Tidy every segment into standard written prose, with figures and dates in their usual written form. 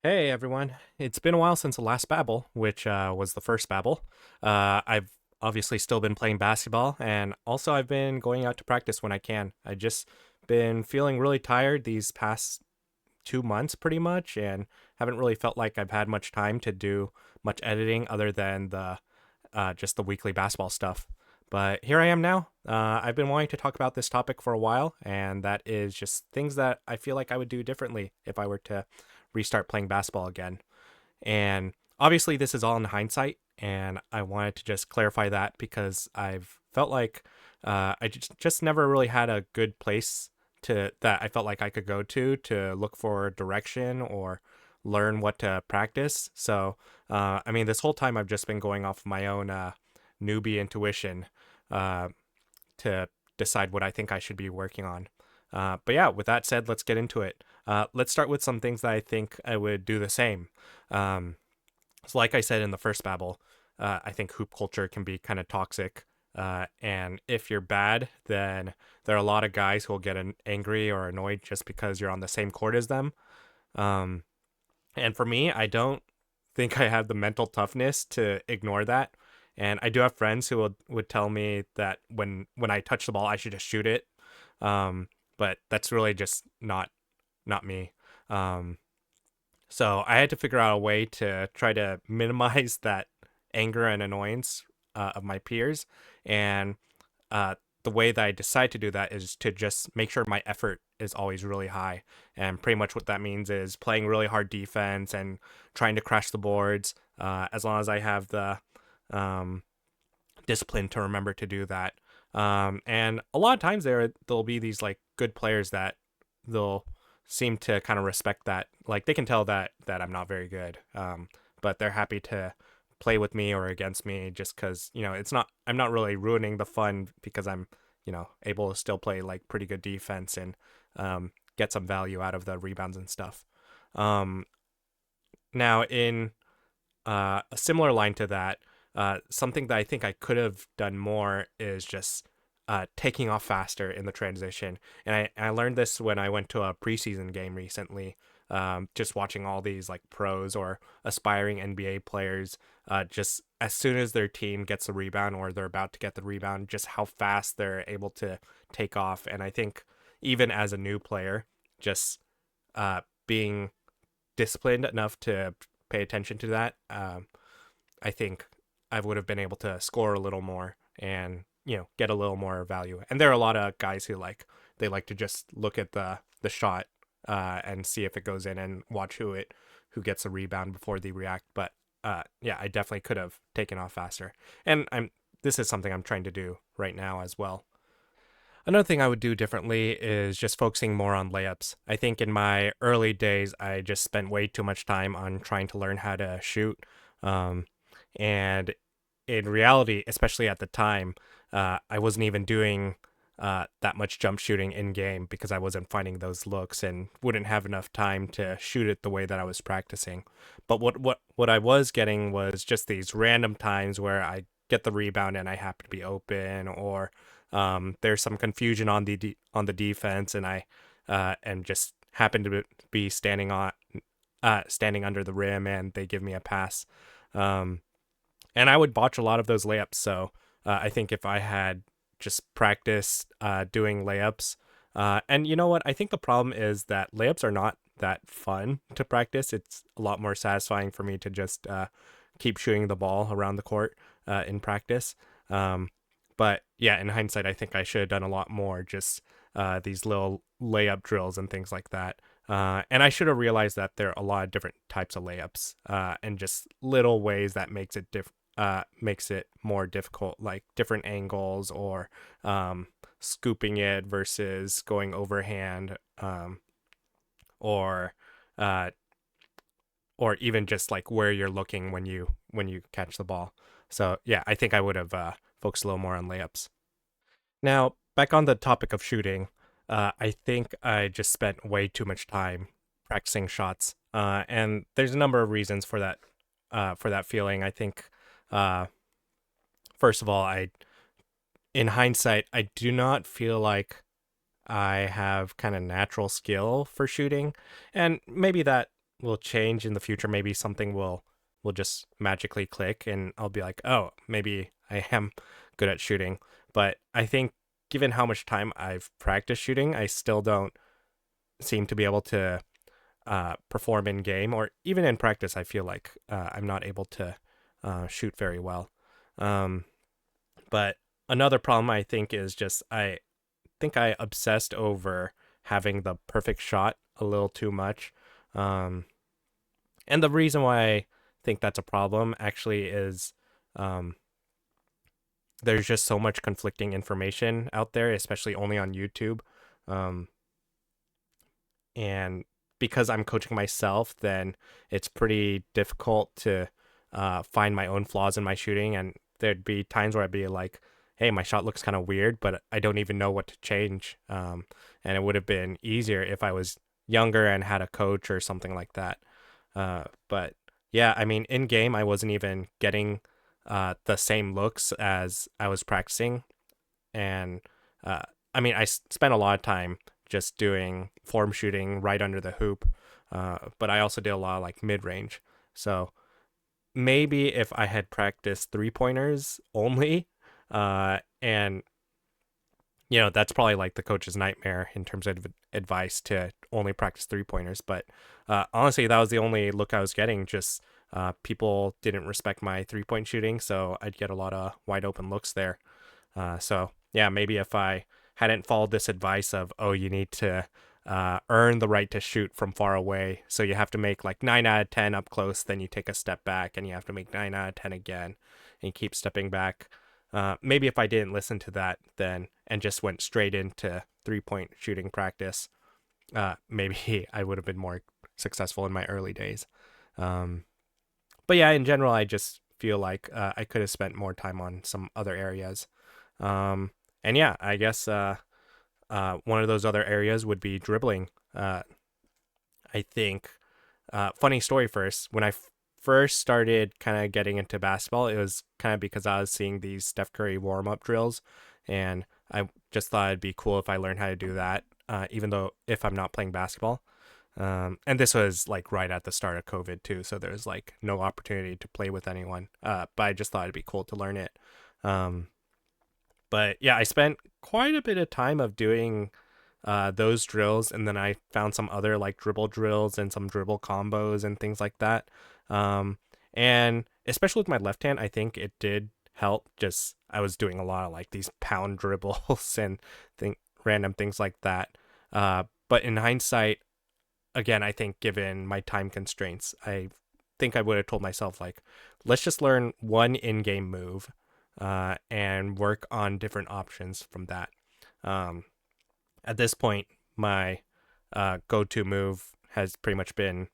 Hey everyone, it's been a while since the last Babble, which was the first Babble. I've obviously still been playing basketball, and also I've been going out to practice when I can. I just been feeling really tired these past 2 months pretty much, and haven't really felt like I've had much time to do much editing other than the just the weekly basketball stuff. But here I am now. I've been wanting to talk about this topic for a while, and that is just things that I feel like I would do differently if I were to restart playing basketball again. And obviously, this is all in hindsight, and I wanted to just clarify that because I've felt like I just never really had a good place to that I felt like I could go to look for direction or learn what to practice. So, I mean, this whole time I've just been going off of my own newbie intuition uh, to decide what I think I should be working on. But yeah, with that said, let's get into it. Let's start with some things that I think I would do the same. Um, so, like I said in the first babble, I think hoop culture can be kind of toxic. And if you're bad, then there are a lot of guys who will get angry or annoyed just because you're on the same court as them. Um, and for me, I don't think I have the mental toughness to ignore that. And I do have friends who would tell me that when I touch the ball, I should just shoot it. Um, but that's really just not me. Um, so I had to figure out a way to try to minimize that anger and annoyance of my peers. And uh, the way that I decide to do that is to just make sure my effort is always really high. And pretty much what that means is playing really hard defense and trying to crash the boards. As long as I have the um, discipline to remember to do that. And a lot of times there'll be these like good players that they'll seem to kind of respect that. Like they can tell that I'm not very good, but they're happy to play with me or against me just because it's not I'm not really ruining the fun because I'm able to still play like pretty good defense and get some value out of the rebounds and stuff. Um, Now in a similar line to that, something that I think I could have done more is just taking off faster in the transition. And I learned this when I went to a preseason game recently. Just watching all these like pros or aspiring NBA players, just as soon as their team gets the rebound or they're about to get the rebound, just how fast they're able to take off. And I think even as a new player, just being disciplined enough to pay attention to that, I think I would have been able to score a little more and get a little more value. And there are a lot of guys who they like to just look at the shot and see if it goes in and watch who gets a rebound before they react. But yeah, I definitely could have taken off faster. And I'm this is something I'm trying to do right now as well. Another thing I would do differently is just focusing more on layups. I think in my early days, I just spent way too much time on trying to learn how to shoot. Um, and in reality, especially at the time, I wasn't even doing that much jump shooting in game because I wasn't finding those looks and wouldn't have enough time to shoot it the way that I was practicing. But what I was getting was just these random times where I get the rebound and I happen to be open, or there's some confusion on on the defense, and I and just happen to be standing under the rim, and they give me a pass. Um, and I would botch a lot of those layups. So I think if I had just practiced doing layups, and you know what, I think the problem is that layups are not that fun to practice. It's a lot more satisfying for me to just keep shooting the ball around the court in practice. Um, but yeah, in hindsight, I think I should have done a lot more, just these little layup drills and things like that. And I should have realized that there are a lot of different types of layups, and just little ways that makes it more difficult, like different angles or scooping it versus going overhand, or uh, or even just like where you're looking when you catch the ball. So yeah, I think I would have focused a little more on layups. Now back on the topic of shooting, I think I just spent way too much time practicing shots, and there's a number of reasons for that feeling. I think uh, first of all, I in hindsight, I do not feel like I have kind of natural skill for shooting, and maybe that. will change in the future. Maybe something will just magically click, and I'll be like, oh, maybe I am good at shooting. But I think given how much time I've practiced shooting, I still don't seem to be able to perform in game or even in practice. I feel like I'm not able to shoot very well. Um, but another problem I think is just I think I obsessed over having the perfect shot a little too much. Um, and the reason why I think that's a problem actually is um, there's just so much conflicting information out there, especially only on YouTube. Um, and because I'm coaching myself, then it's pretty difficult to find my own flaws in my shooting. And there'd be times where I'd be like, "Hey, my shot looks kind of weird, but I don't even know what to change." And it would have been easier if I was younger and had a coach or something like that. But yeah, I mean, in game, I wasn't even getting the same looks as I was practicing, and uh, I mean, spent a lot of time just doing form shooting right under the hoop, but I also did a lot of like mid range. So maybe if I had practiced 3 pointers only, and that's probably like the coach's nightmare in terms of advice to only practice 3 pointers. But honestly, that was the only look I was getting. Just people didn't respect my 3 point shooting, so I'd get a lot of wide open looks there. So yeah, maybe if I hadn't followed this advice of, oh, you need to earn the right to shoot from far away. So you have to make like 9 out of 10 up close, then you take a step back and you have to make 9 out of 10 again and keep stepping back. Maybe if I didn't listen to that then and just went straight into 3 point shooting practice, maybe I would have been more successful in my early days. Um, but yeah, in general, I just feel like I could have spent more time on some other areas. Um, and yeah, I guess one of those other areas would be dribbling. I think, funny story first, when I first started kind of getting into basketball, it was kind of because I was seeing these Steph Curry warm up drills, and I just thought it'd be cool if I learned how to do that, even though if I'm not playing basketball. And this was like right at the start of COVID too, so there was like no opportunity to play with anyone. But I just thought it'd be cool to learn it. Um, but yeah, I spent quite a bit of time of doing those drills, and then I found some other like dribble drills and some dribble combos and things like that. Um, and especially with my left hand, I think it did help. Just I was doing a lot of like these pound dribbles and random things like that. But in hindsight, again, I think given my time constraints, I think I would have told myself like, let's just learn one in-game move, and work on different options from that. Um, at this point, my go-to move has pretty much been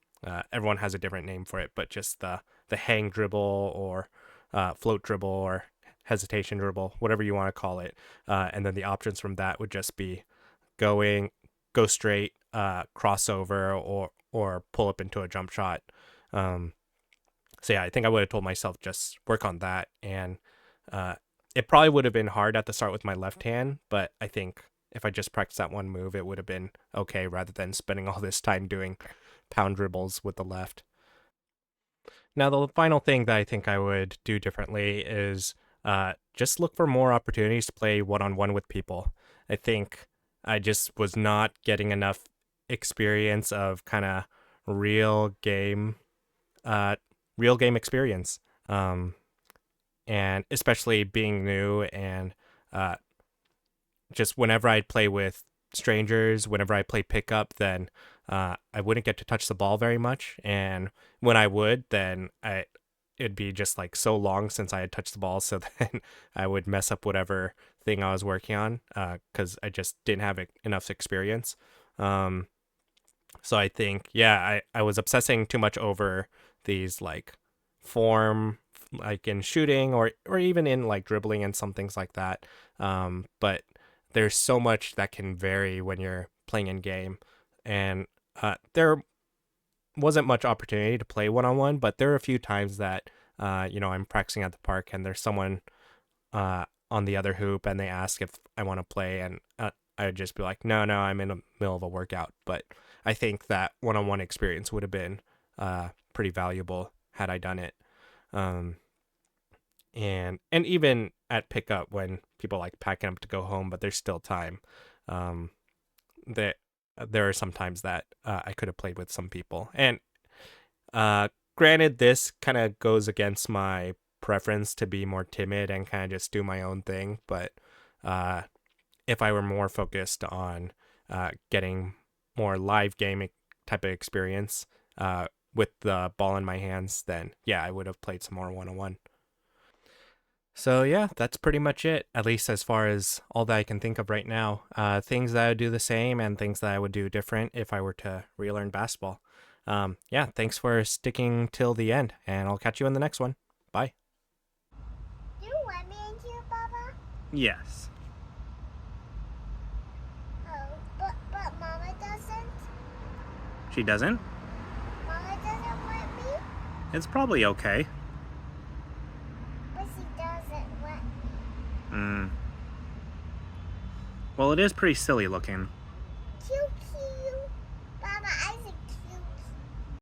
everyone has a different name for it, but just the hang dribble or float dribble or hesitation dribble, whatever you want to call it. And then the options from that would just be going, go straight, crossover, or pull up into a jump shot. Um, so yeah, I think I would have told myself just work on that, and uh, it probably would have been hard at the start with my left hand, but I think if I just practiced that one move, it would have been okay rather than spending all this time doing pound dribbles with the left. Now, the final thing that I think I would do differently is just look for more opportunities to play one on one with people. I think I just was not getting enough experience of kind of real game, uh, real game experience. And especially being new and uh, just whenever I'd play with strangers, whenever I play pickup, then I wouldn't get to touch the ball very much. And when I would, then it'd be just like so long since I had touched the ball. So then I would mess up whatever thing I was working on because I just didn't have enough experience. Um, so I think, yeah, I was obsessing too much over these like form, like in shooting or even in like dribbling and some things like that. But there's so much that can vary when you're playing in game, and there wasn't much opportunity to play one on one, but there are a few times that I'm practicing at the park and there's someone on the other hoop and they ask if I want to play, and I'd just be like, no, I'm in the middle of a workout. But I think that one on one experience would have been pretty valuable had I done it. Um, and even at pickup when people like packing up to go home, but there's still time. Um, that there are some times that I could have played with some people, and uh, granted, this kind of goes against my preference to be more timid and kind of just do my own thing. But uh, if I were more focused on getting more live game type of experience with the ball in my hands, then yeah, I would have played some more 101. So yeah, that's pretty much it, at least as far as all that I can think of right now. Things that I would do the same and things that I would do different if I were to relearn basketball. Yeah, thanks for sticking till the end, and I'll catch you in the next one. Bye. Do you want me into your Baba? Yes. Oh, but Mama doesn't. She doesn't? Mama doesn't want me, It's probably okay. but she doesn't want me. Hmm. Well, it is pretty silly looking. Cute, cute. Baba, I